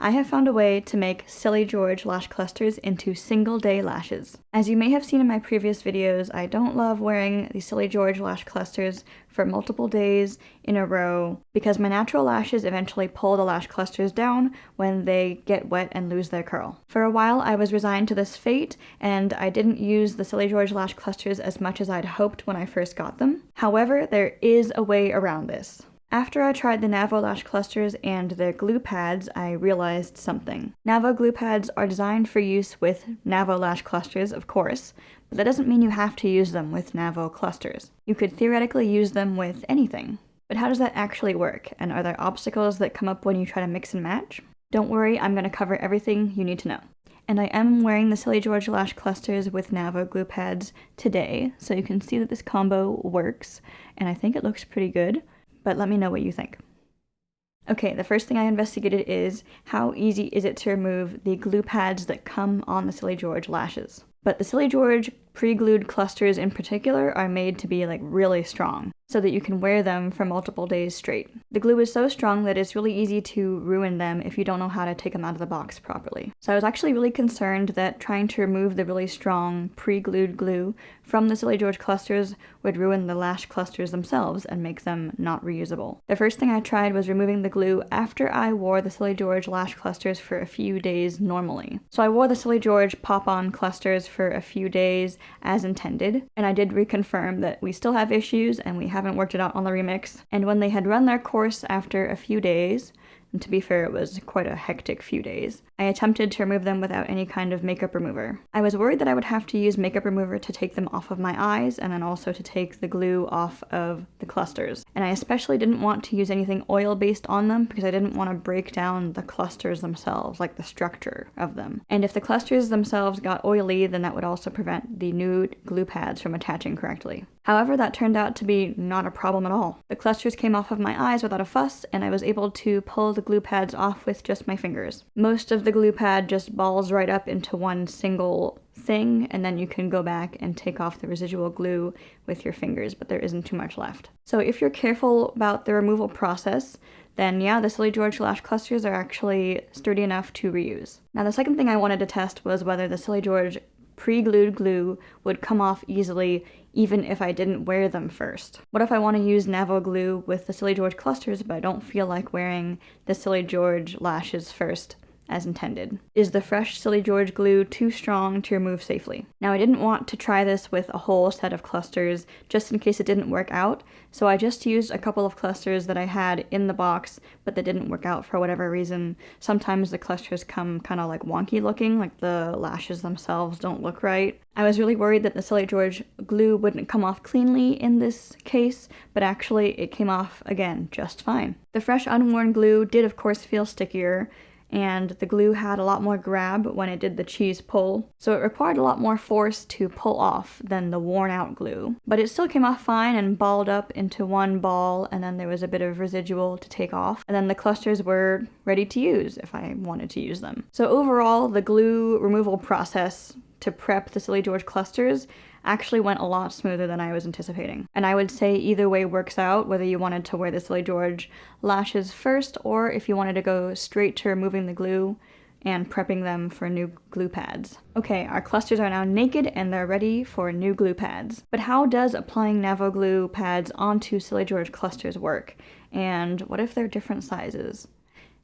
I have found a way to make Silly George lash clusters into single day lashes. As you may have seen in my previous videos, I don't love wearing the Silly George lash clusters for multiple days in a row because my natural lashes eventually pull the lash clusters down when they get wet and lose their curl. For a while I was resigned to this fate and I didn't use the Silly George lash clusters as much as I'd hoped when I first got them. However, there is a way around this. After I tried the Navo lash clusters and their glue pads, I realized something. Navo glue pads are designed for use with Navo lash clusters, of course, but that doesn't mean you have to use them with Navo clusters. You could theoretically use them with anything. But how does that actually work? And are there obstacles that come up when you try to mix and match? Don't worry, I'm going to cover everything you need to know. And I am wearing the Silly George lash clusters with Navo glue pads today, so you can see that this combo works, and I think it looks pretty good. But let me know what you think. Okay, the first thing I investigated is how easy is it to remove the glue pads that come on the Silly George lashes. But the Silly George pre-glued clusters in particular are made to be like really strong, so that you can wear them for multiple days straight. The glue is so strong that it's really easy to ruin them if you don't know how to take them out of the box properly. So I was actually really concerned that trying to remove the really strong pre-glued glue from the Silly George clusters would ruin the lash clusters themselves and make them not reusable. The first thing I tried was removing the glue after I wore the Silly George lash clusters for a few days normally. So I wore the Silly George pop-on clusters for a few days as intended, and I did reconfirm that we still have issues and we haven't worked it out on the remix. And when they had run their course after a few days, and to be fair, it was quite a hectic few days, I attempted to remove them without any kind of makeup remover. I was worried that I would have to use makeup remover to take them off of my eyes and then also to take the glue off of the clusters. And I especially didn't want to use anything oil-based on them because I didn't want to break down the clusters themselves, like the structure of them. And if the clusters themselves got oily, then that would also prevent the new glue pads from attaching correctly. However, that turned out to be not a problem at all. The clusters came off of my eyes without a fuss, and I was able to pull the glue pads off with just my fingers. Most of the glue pad just balls right up into one single thing, and then you can go back and take off the residual glue with your fingers, but there isn't too much left. So if you're careful about the removal process, then yeah, the Silly George lash clusters are actually sturdy enough to reuse. Now the second thing I wanted to test was whether the Silly George pre-glued glue would come off easily even if I didn't wear them first. What if I want to use Navo glue with the Silly George clusters but I don't feel like wearing the Silly George lashes first as intended? Is the fresh Silly George glue too strong to remove safely? Now I didn't want to try this with a whole set of clusters just in case it didn't work out, so I just used a couple of clusters that I had in the box but that didn't work out for whatever reason. Sometimes the clusters come kind of like wonky looking, like the lashes themselves don't look right. I was really worried that the Silly George glue wouldn't come off cleanly in this case, but actually it came off again just fine. The fresh unworn glue did of course feel stickier, and the glue had a lot more grab when it did the cheese pull, so it required a lot more force to pull off than the worn out glue. But it still came off fine and balled up into one ball, and then there was a bit of residual to take off, and then the clusters were ready to use if I wanted to use them. So overall, the glue removal process to prep the Silly George clusters actually went a lot smoother than I was anticipating. And I would say either way works out, whether you wanted to wear the Silly George lashes first or if you wanted to go straight to removing the glue and prepping them for new glue pads. Okay, our clusters are now naked and they're ready for new glue pads. But how does applying Navo glue pads onto Silly George clusters work? And what if they're different sizes?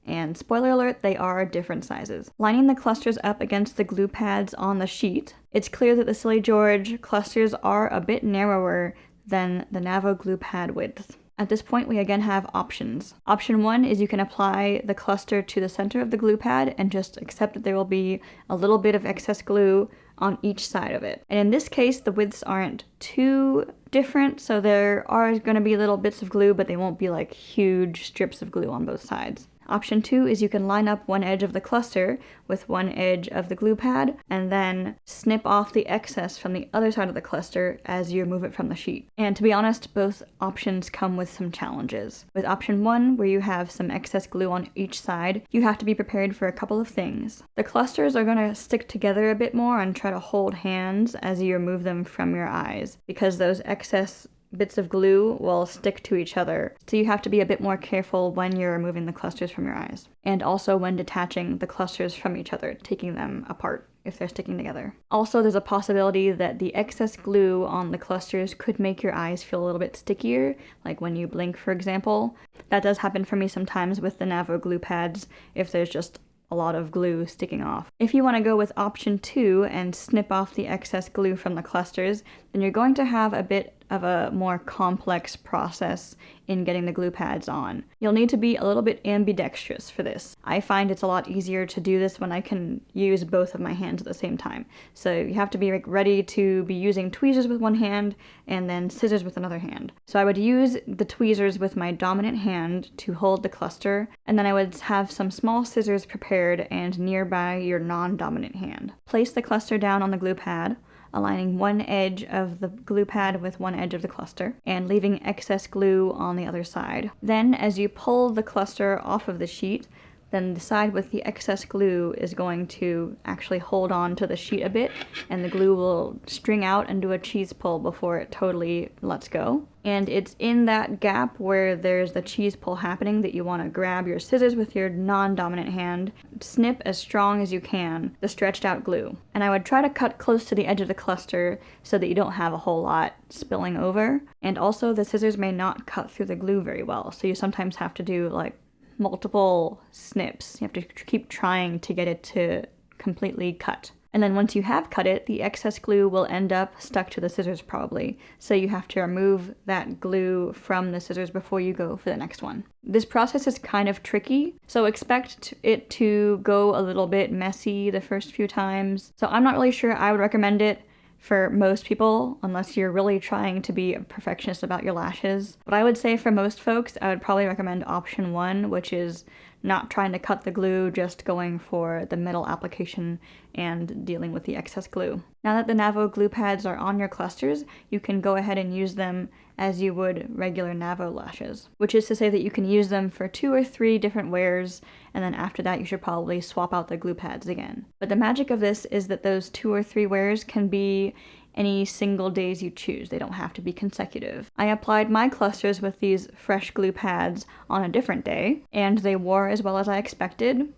And spoiler alert, they are different sizes. Lining the clusters up against the glue pads on the sheet, it's clear that the Silly George clusters are a bit narrower than the Navo glue pad width. At this point, we again have options. Option 1 is you can apply the cluster to the center of the glue pad and just accept that there will be a little bit of excess glue on each side of it. And in this case, the widths aren't too different, so there are going to be little bits of glue, but they won't be like huge strips of glue on both sides. Option 2 is you can line up one edge of the cluster with one edge of the glue pad and then snip off the excess from the other side of the cluster as you remove it from the sheet. And to be honest, both options come with some challenges. With option 1, where you have some excess glue on each side, you have to be prepared for a couple of things. The clusters are going to stick together a bit more and try to hold hands as you remove them from your eyes, because those excess bits of glue will stick to each other, so you have to be a bit more careful when you're removing the clusters from your eyes, and also when detaching the clusters from each other, taking them apart if they're sticking together. Also, there's a possibility that the excess glue on the clusters could make your eyes feel a little bit stickier, like when you blink, for example. That does happen for me sometimes with the Navo glue pads if there's just a lot of glue sticking off. If you want to go with option 2 and snip off the excess glue from the clusters, then you're going to have a bit of a more complex process in getting the glue pads on. You'll need to be a little bit ambidextrous for this. I find it's a lot easier to do this when I can use both of my hands at the same time. So you have to be ready to be using tweezers with one hand and then scissors with another hand. So I would use the tweezers with my dominant hand to hold the cluster, and then I would have some small scissors prepared and nearby your non-dominant hand. Place the cluster down on the glue pad, aligning one edge of the glue pad with one edge of the cluster, and leaving excess glue on the other side. Then, as you pull the cluster off of the sheet, then the side with the excess glue is going to actually hold on to the sheet a bit, and the glue will string out and do a cheese pull before it totally lets go. And it's in that gap where there's the cheese pull happening that you want to grab your scissors with your non-dominant hand, snip as strong as you can the stretched out glue. And I would try to cut close to the edge of the cluster so that you don't have a whole lot spilling over. And also the scissors may not cut through the glue very well, so you sometimes have to do like multiple snips. You have to keep trying to get it to completely cut. And then once you have cut it, the excess glue will end up stuck to the scissors probably. So you have to remove that glue from the scissors before you go for the next one. This process is kind of tricky, so expect it to go a little bit messy the first few times. So I'm not really sure I would recommend it for most people, unless you're really trying to be a perfectionist about your lashes. But I would say for most folks, I would probably recommend option 1, which is not trying to cut the glue, just going for the middle application and dealing with the excess glue. Now that the Navo glue pads are on your clusters, you can go ahead and use them as you would regular Navo lashes, which is to say that you can use them for 2 or 3 different wears, and then after that you should probably swap out the glue pads again. But the magic of this is that those 2 or 3 wears can be any single days you choose. They don't have to be consecutive. I applied my clusters with these fresh glue pads on a different day, and they wore as well as I expected.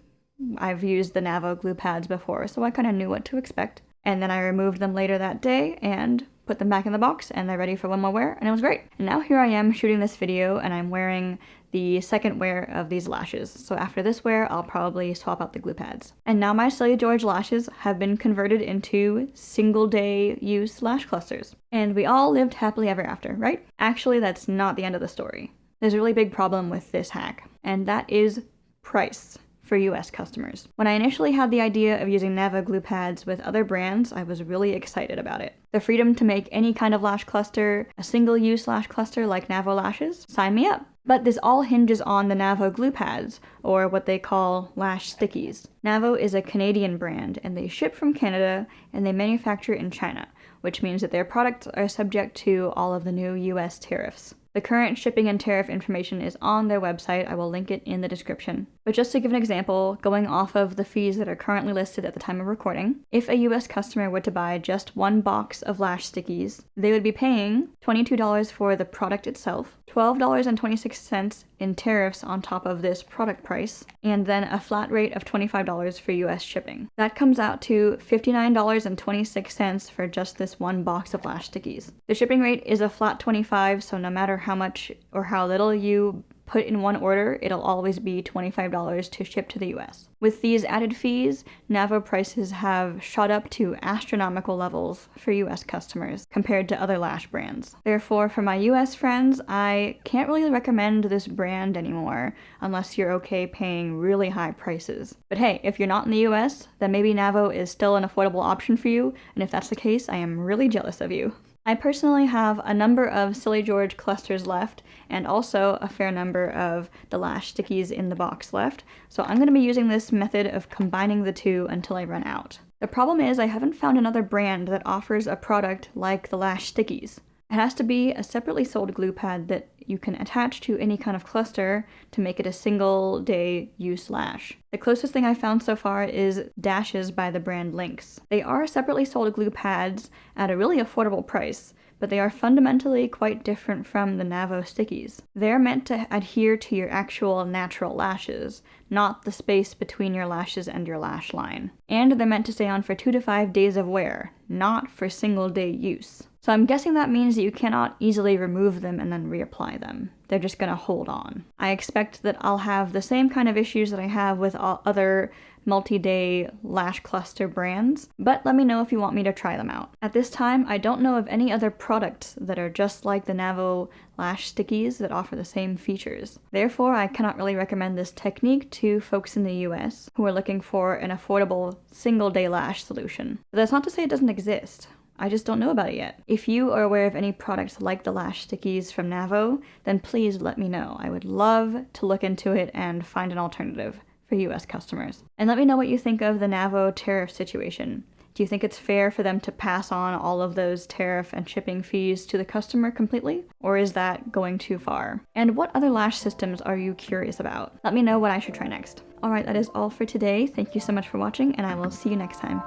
I've used the Navo glue pads before, so I kind of knew what to expect. And then I removed them later that day and put them back in the box, and they're ready for one more wear, and it was great. And now here I am shooting this video, and I'm wearing the second wear of these lashes. So after this wear, I'll probably swap out the glue pads. And now my Silly George lashes have been converted into single day use lash clusters. And we all lived happily ever after, right? Actually, that's not the end of the story. There's a really big problem with this hack, and that is price for US customers. When I initially had the idea of using Navo glue pads with other brands, I was really excited about it. The freedom to make any kind of lash cluster, a single-use lash cluster like Navo lashes, sign me up. But this all hinges on the Navo glue pads, or what they call lash stickies. Navo is a Canadian brand, and they ship from Canada, and they manufacture in China, which means that their products are subject to all of the new US tariffs. The current shipping and tariff information is on their website. I will link it in the description. But just to give an example, going off of the fees that are currently listed at the time of recording, if a US customer were to buy just 1 box of lash stickies, they would be paying $22 for the product itself, $12.26 in tariffs on top of this product price, and then a flat rate of $25 for US shipping. That comes out to $59.26 for just this 1 box of lash stickies. The shipping rate is a flat $25, so no matter how much or how little you put in one order, it'll always be $25 to ship to the US. With these added fees, Navo prices have shot up to astronomical levels for US customers compared to other lash brands. Therefore, for my US friends, I can't really recommend this brand anymore unless you're okay paying really high prices. But hey, if you're not in the US, then maybe Navo is still an affordable option for you, and if that's the case, I am really jealous of you. I personally have a number of Silly George clusters left, and also a fair number of the lash stickies in the box left, so I'm going to be using this method of combining the two until I run out. The problem is I haven't found another brand that offers a product like the lash stickies. It has to be a separately sold glue pad that you can attach to any kind of cluster to make it a single day use lash. The closest thing I've found so far is Dashes by the brand Lynx. They are separately sold glue pads at a really affordable price, but but they are fundamentally quite different from the Navo stickies. They're meant to adhere to your actual natural lashes, not the space between your lashes and your lash line. And they're meant to stay on for 2 to 5 days of wear, not for single day use. So I'm guessing that means that you cannot easily remove them and then reapply them. They're just gonna hold on. I expect that I'll have the same kind of issues that I have with all other multi-day lash cluster brands, but let me know if you want me to try them out. At this time, I don't know of any other products that are just like the Navo lash stickies that offer the same features. Therefore, I cannot really recommend this technique to folks in the US who are looking for an affordable single-day lash solution. But that's not to say it doesn't exist. I just don't know about it yet. If you are aware of any products like the lash stickies from Navo, then please let me know. I would love to look into it and find an alternative for US customers. And let me know what you think of the Navo tariff situation. Do you think it's fair for them to pass on all of those tariff and shipping fees to the customer completely? Or is that going too far? And what other lash systems are you curious about? Let me know what I should try next. Alright, that is all for today. Thank you so much for watching, and I will see you next time.